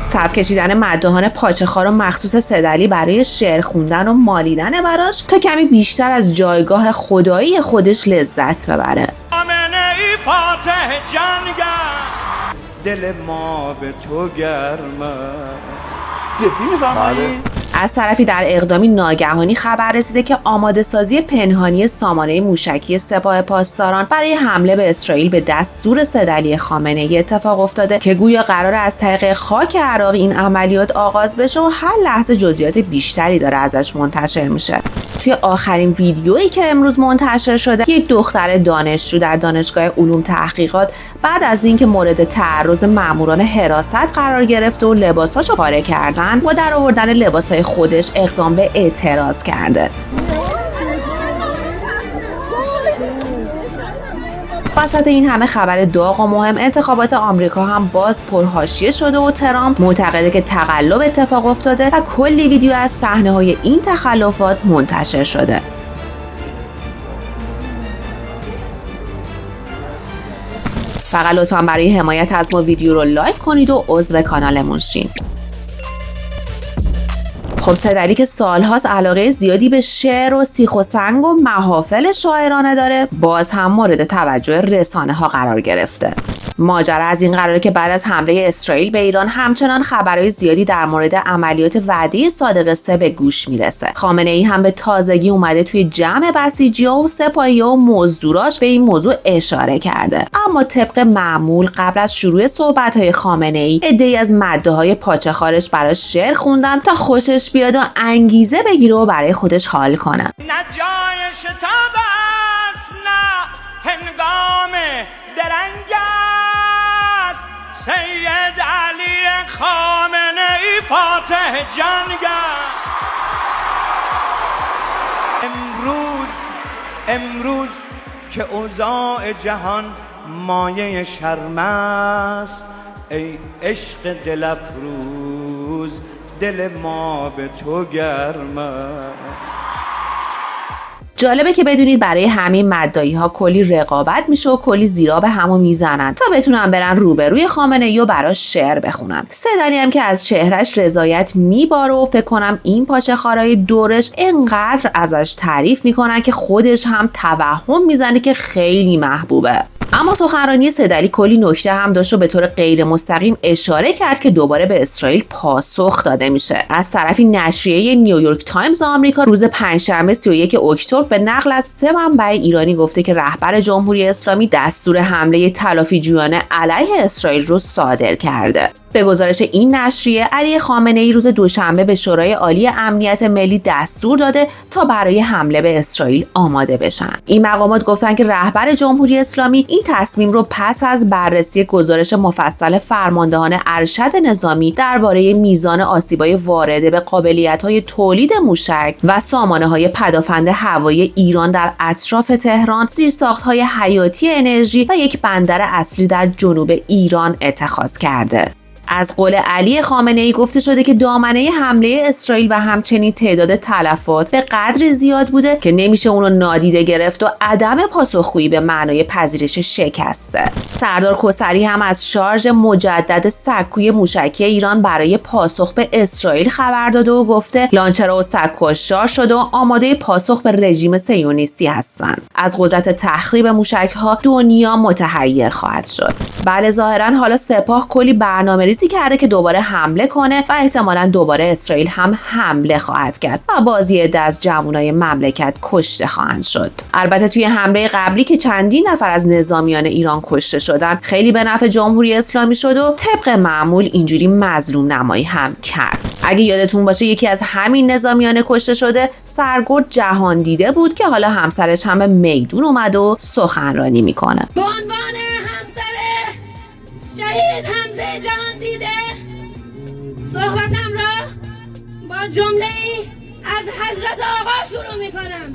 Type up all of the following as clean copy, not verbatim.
صف کشیدن مداحان پاچه‌خوار و مخصوص سدعلی برای شعر خوندن و مالیدن براش تا کمی بیشتر از جایگاه خدایی خودش لذت ببره. ای فاتح جانگر دل ما به تو گرمه. جدی میفرمایید؟ از طرفی در اقدامی ناگهانی خبر رسیده که آماده سازی پنهانی سامانه موشکی سپاه پاسداران برای حمله به اسرائیل به دستور سدعلی خامنه‌ای اتفاق افتاده که گویا قراره از طریق خاک عراق این عملیات آغاز بشه و هر لحظه جزئیات بیشتری داره ازش منتشر میشه. توی آخرین ویدیویی که امروز منتشر شده، یک دختر دانشجو در دانشگاه علوم تحقیقات بعد از اینکه مورد تعرض ماموران حراست قرار گرفته و لباساشو پاره کردن و در آوردن لباسای خودش اقدام به اعتراض کرده. وسط این همه خبر داغ و مهم، انتخابات آمریکا هم باز پرحاشیه شده و ترامپ معتقده که تقلب اتفاق افتاده و کلی ویدیو از صحنه‌های این تخلفات منتشر شده. فقط لطفاً برای حمایت از ما ویدیو رو لایک کنید و عضو کانالمون شین. خب سدعلی که سالهاست علاقه زیادی به شعر و سیخ و سنگ و محافل شاعرانه داره، باز هم مورد توجه رسانه ها قرار گرفته. ماجرا از این قراره که بعد از حمله اسرائیل به ایران همچنان خبرهای زیادی در مورد عملیات وعده صادق 3 به گوش میرسه. خامنه‌ای هم به تازگی اومده توی جمع بسیجی‌ها و سپاهی‌ها و مزدوراش به این موضوع اشاره کرده. اما طبق معمول قبل از شروع صحبت‌های خامنه‌ای، عده‌ای از مداحهای پاچه‌خوارش براش شعر خوندن تا خوشش بیاد و انگیزه بگیره و برای خودش حال کنه. نه جای شتاب است نه هنگام درنگ است، سید علی خامنه‌ای فاتح جانگر. امروز که اوضاع جهان مایه شرم است، ای عشق دل افروز دل ما به تو گرم است. جالبه که بدونید برای همین مدعی ها کلی رقابت میشه و کلی زیرا به همو میزنن تا بتونن برن روبروی خامنه‌ای و براش شعر بخونن. سدعلی هم که از چهرش رضایت میباره و فکر کنم این پاچه‌خوارای دورش انقدر ازش تعریف میکنن که خودش هم توهم میزنه که خیلی محبوبه. اما سخنرانی سدعلی کلی نکته هم داشت و به طور غیر مستقیم اشاره کرد که دوباره به اسرائیل پاسخ داده میشه. از طرفی نشریه نیویورک تایمز آمریکا روز پنجشنبه 31 اکتبر به نقل از 3 منبع ایرانی گفته که رهبر جمهوری اسلامی دستور حمله تلافی‌جویانه علیه اسرائیل رو صادر کرده. به گزارش این نشریه، علی خامنه‌ای روز دوشنبه به شورای عالی امنیت ملی دستور داده تا برای حمله به اسرائیل آماده بشن. این مقامات گفتن که رهبر جمهوری اسلامی این تصمیم رو پس از بررسی گزارش مفصل فرماندهان ارشد نظامی درباره میزان آسیب‌های وارده به قابلیت‌های تولید موشک و سامانه‌های پدافند هوایی ایران در اطراف تهران، زیرساخت‌های حیاتی انرژی و یک بندر اصلی در جنوب ایران اتخاذ کرده. از قول علی خامنه‌ای گفته شده که دامنه حمله اسرائیل و همچنین تعداد تلفات به قدری زیاد بوده که نمیشه اون رو نادیده گرفت و عدم پاسخگویی به معنای پذیرش شکسته. سردار کوثری هم از شارژ مجدد سکوی موشکی ایران برای پاسخ به اسرائیل خبر داده و گفته لانچرها و سکوها شارژ شده و آماده پاسخ به رژیم صهیونیستی هستند. از قدرت تخریب موشک‌ها دنیا متحیر خواهد شد. بله ظاهراً حالا سپاه کلی برنامه‌ریزی کرده که دوباره حمله کنه و احتمالاً دوباره اسرائیل هم حمله خواهد کرد و بازی عده از جوانای مملکت کشته خواهند شد. البته توی حمله قبلی که چندین نفر از نظامیان ایران کشته شدن، خیلی به نفع جمهوری اسلامی شد و طبق معمول اینجوری مظلوم نمایی هم کرد. اگه یادتون باشه یکی از همین نظامیان کشته شده سرگرد جهان دیده بود که حالا همسرش هم به میدون اومد و سخنرانی میکنه. به عنوان همسر شهید حمزه جهان دیده صحبتم را با جمله‌ای از حضرت آقا شروع میکنم.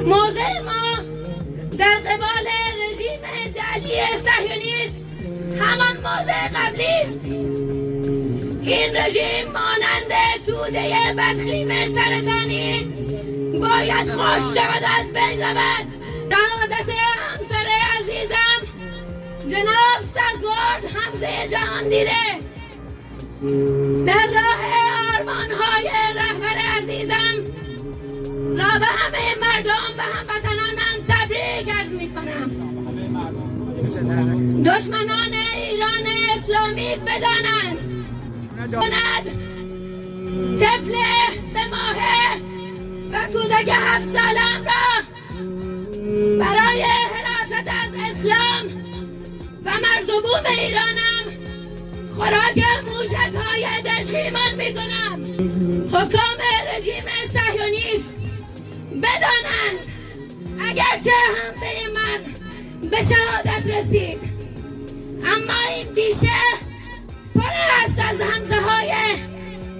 موضع ما در قبال رژیم جعلی صهیونیست همان موضع قبلی است. این رژیم مانند توده بدخیم سرطانی باید خشک شود و از بین رود. شهادت همسر عزیزم جناب سرگرد حمزه جهان دیده در راه آرمان‌های رهبر عزیزم را به همه مردم و هموطنانم تبریک عرض می‌کنم. دشمنان ایران اسلامی بدانند طفل 3 ماهه و کودک 7 سالم را برای حراست از اسلام و مردم ایرانم خوراک موشک‌های دژخیمان می‌کنم. حکام رژیم صهیونیست بدانند اگرچه حمزه من به شهادت رسید، اما این بیشه پر است از حمزه‌های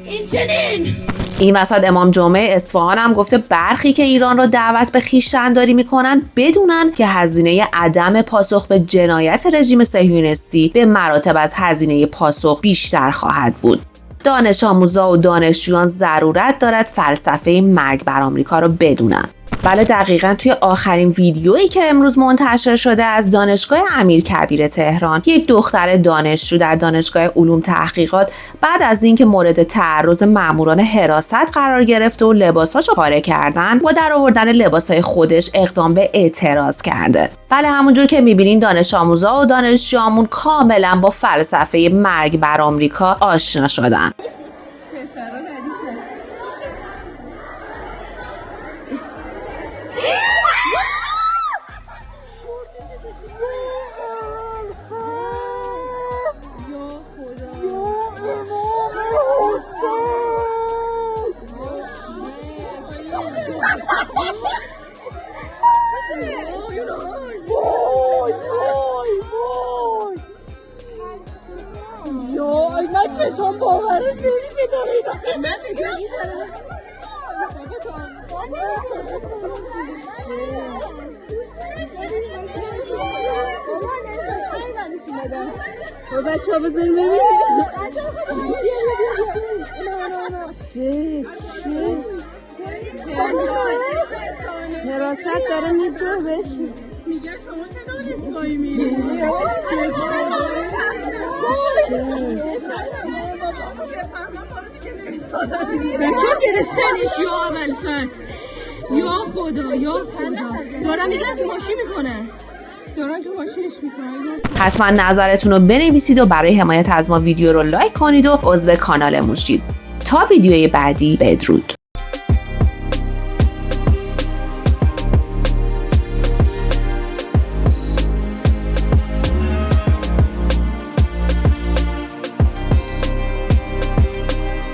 این چنین. این وسط امام جمعه اصفهان هم گفته برخی که ایران را دعوت به خویشتن‌داری میکنن بدونن که هزینه عدم پاسخ به جنایت رژیم صهیونیستی به مراتب از هزینه پاسخ بیشتر خواهد بود. دانش آموزا و دانشجویان ضرورت دارد فلسفه مرگ بر آمریکا رو بدونن. بله دقیقاً توی آخرین ویدیویی که امروز منتشر شده از دانشگاه امیرکبیر تهران، یک دختر دانشجو در دانشگاه علوم تحقیقات بعد از اینکه مورد تعرض ماموران حراست قرار گرفته و لباساشو پاره کردن و در آوردن لباسای خودش اقدام به اعتراض کرده. بله همونجور که میبینین دانش آموزا و دانشجوامون کاملا با فلسفه مرگ بر آمریکا آشنا شدن. من چشم باورش نمیشه داره من بگم این سره بچه ها بذاریم ببینیم حراست داره میدوه بشی میگه شما چه دانشگاهی میگه بچه ها گرفتنش یا اول فرد یا خدا یا خدا دارم میگن تو ماشین میکنن دارن تو ماشینش میکنن. حتما نظرتون رو بنویسید و برای حمایت از ما ویدیو رو لایک کنید و عضو کانالمون شید. تا ویدیوی بعدی بدرود.